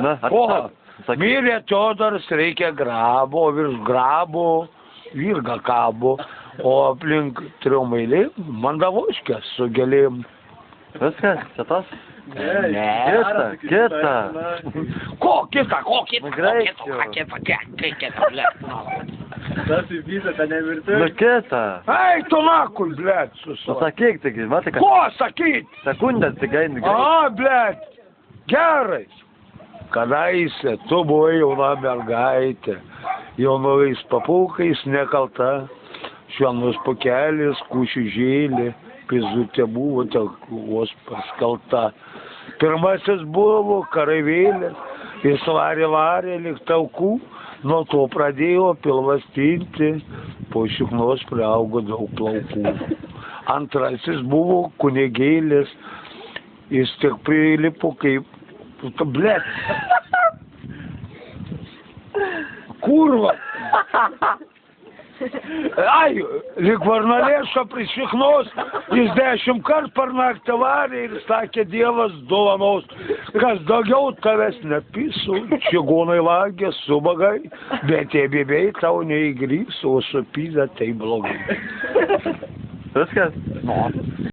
Na, O, mirė Teodoras, reikia grabo, virš grabo virga kabo, o aplink triumailį mandavoškės su gėlėm. Viskas, čia tas? Ne. Kita. Ko kita? Tas įvyko, ta nemirtis. Nu, kita. Ei, tu nakui, blėt, Nu, susuk. sakyk tik, matai, kad Ko sakyt? sekundę tik eini. A, blėt, gerai. Kadaise tu buvai jauna mergaitė, jaunais papūkais nekalta, švelnus pakelis, kušių žėlė, pizutė buvo, vos paskalta. Pirmasis buvo kareivėlis, jis varė lyg taukų, nuo to pradėjo pilvas tinti, po šiknos priaugo daug plaukų. Antrasis buvo kunigėlis, jis tik prilipo kaip, blėt, kurva. Ai, lyg varnalėšo prie šiknos, jis 10 kart per naktį varė ir sakė, Dievas dovanos, kas daugiau tavęs nepisų, čigonai lagė, subagai, bet tie bėbiai tau neįgrys, o su pizą tai blogai. Viskas? Nu.